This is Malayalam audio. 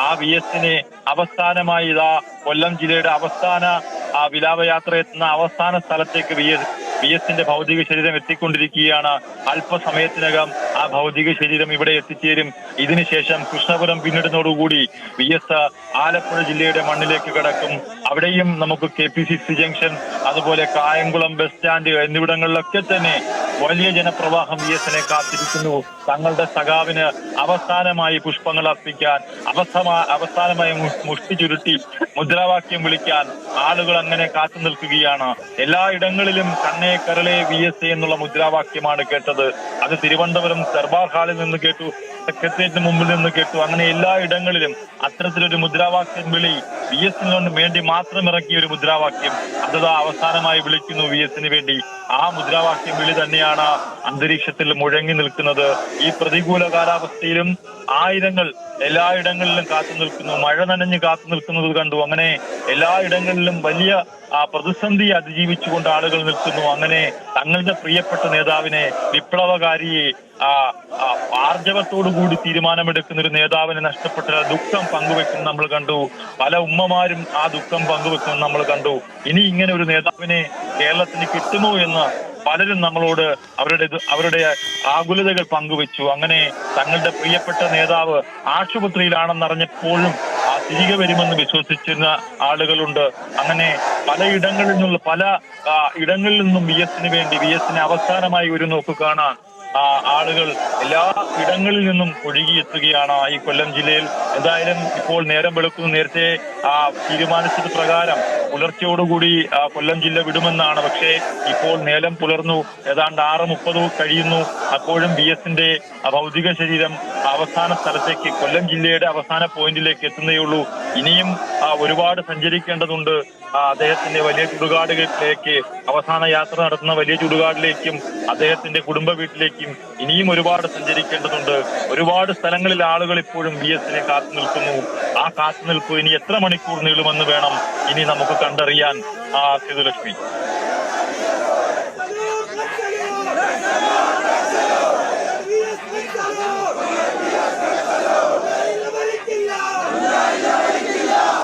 ആ വി എസിനെ അവസാനമായി ഇതാ കൊല്ലം ജില്ലയുടെ അവസാന വിലാപയാത്ര എത്തുന്ന അവസാന സ്ഥലത്തേക്ക് വി എസിന്റെ ഭൗതിക ശരീരം എത്തിക്കൊണ്ടിരിക്കുകയാണ്. അല്പസമയത്തിനകം ആ ഭൗതിക ശരീരം ഇവിടെ എത്തിച്ചേരും. ഇതിനുശേഷം കൃഷ്ണപുരം പിന്നിടുന്നതോടുകൂടി വി എസ് ആലപ്പുഴ ജില്ലയുടെ മണ്ണിലേക്ക് കടക്കും. അവിടെയും നമുക്ക് KPCC ജംഗ്ഷൻ, അതുപോലെ കായംകുളം ബസ് സ്റ്റാൻഡ് എന്നിവിടങ്ങളിലൊക്കെ തന്നെ വലിയ ജനപ്രവാഹം വി എസിനെ കാത്തിരിക്കുന്നു. തങ്ങളുടെ സഖാവിന് അവസാനമായി പുഷ്പങ്ങൾ അർപ്പിക്കാൻ, അവസാനമായി മുഷ്ടി ചുരുട്ടി മുദ്രാവാക്യം വിളിക്കാൻ ആളുകൾ അങ്ങനെ കാത്തു നിൽക്കുകയാണ്. എല്ലായിടങ്ങളിലും കണ്ണേ കരളെ വി എസ് എന്നുള്ള മുദ്രാവാക്യമാണ് കേട്ടത്. അത് തിരുവനന്തപുരം ദർബാർ ഹാളിൽ നിന്ന് കേട്ടു, സെക്രട്ടേറിയറ്റിന് മുമ്പിൽ നിന്ന് കേട്ടു. അങ്ങനെ എല്ലായിടങ്ങളിലും അത്തരത്തിലൊരു മുദ്രാവാക്യം വിളി, വി എസിന് വേണ്ടി മാത്രം ഇറക്കിയ ഒരു മുദ്രാവാക്യം അതതാ അവസാനമായി വിളിക്കുന്നു വി എസിന് വേണ്ടി. ആ മുദ്രാവാക്യം വിളി തന്നെയാണ് അന്തരീക്ഷത്തിൽ മുഴങ്ങി നിൽക്കുന്നത്. ഈ പ്രതികൂല കാലാവസ്ഥയിലും ആയിരങ്ങൾ എല്ലായിടങ്ങളിലും കാത്തു നിൽക്കുന്നു. മഴ നനഞ്ഞ് കാത്തു നിൽക്കുന്നത് കണ്ടു. അങ്ങനെ എല്ലായിടങ്ങളിലും വലിയ പ്രതിസന്ധി അതിജീവിച്ചുകൊണ്ട് ആളുകൾ നിൽക്കുന്നു. അങ്ങനെ തങ്ങളുടെ പ്രിയപ്പെട്ട നേതാവിനെ, വിപ്ലവകാരിയെ, ആർജവത്തോടുകൂടി തീരുമാനമെടുക്കുന്ന ഒരു നേതാവിനെ നഷ്ടപ്പെട്ട ദുഃഖം പങ്കുവെക്കുന്ന നമ്മൾ കണ്ടു. പല ഉമ്മമാരും ആ ദുഃഖം പങ്കുവെക്കുന്ന നമ്മൾ കണ്ടു. ഇനി ഇങ്ങനെ ഒരു നേതാവിനെ കേരളത്തിന് കിട്ടുമോ എന്ന് പലരും നമ്മളോട് അവരുടെ ആകുലതകൾ പങ്കുവെച്ചു. അങ്ങനെ തങ്ങളുടെ പ്രിയപ്പെട്ട നേതാവ് ആശുപത്രിയിലാണെന്നറിഞ്ഞപ്പോഴും തിരികെ വരുമെന്ന് വിശ്വസിച്ചിരുന്ന ആളുകളുണ്ട്. അങ്ങനെ പല ഇടങ്ങളിൽ നിന്നും വി എസിനെ അവസാനമായി ഒരു നോക്ക് കാണാൻ ആളുകൾ എല്ലാ ഇടങ്ങളിൽ നിന്നും ഒഴുകിയെത്തുകയാണ് ഈ കൊല്ലം ജില്ലയിൽ. എന്തായാലും ഇപ്പോൾ നേരം വെളുക്കുന്നു. നേരത്തെ തീരുമാനിച്ചത് പ്രകാരം പുലർച്ചയോടുകൂടി കൊല്ലം ജില്ല വിടുമെന്നാണ്. പക്ഷേ ഇപ്പോൾ നേരം പുലർന്നു, ഏതാണ്ട് 6:30 കഴിയുന്നു. അപ്പോഴും വി എസിന്റെ ഭൗതിക ശരീരം അവസാന സ്ഥലത്തേക്ക്, കൊല്ലം ജില്ലയുടെ അവസാന പോയിന്റിലേക്ക് എത്തുന്നേയുള്ളൂ. ഇനിയും ഒരുപാട് സഞ്ചരിക്കേണ്ടതുണ്ട്. അദ്ദേഹത്തിന്റെ വലിയ ചുടുകാടിലേക്ക്, അവസാന യാത്ര നടത്തുന്ന വലിയ ചുടുകാടിലേക്കും അദ്ദേഹത്തിന്റെ കുടുംബ വീട്ടിലേക്കും ഇനിയും ഒരുപാട് സഞ്ചരിക്കേണ്ടതുണ്ട്. ഒരുപാട് സ്ഥലങ്ങളിൽ ആളുകൾ ഇപ്പോഴും വി എസിനെ കാത്തു നിൽക്കുന്നു. ആ കാത്തുനിൽപ്പ് ഇനി എത്ര മണിക്കൂർ നീളുമെന്ന് വേണം ഇനി നമുക്ക് കണ്ടറിയാൻ. സേതുലക്ഷ്മി.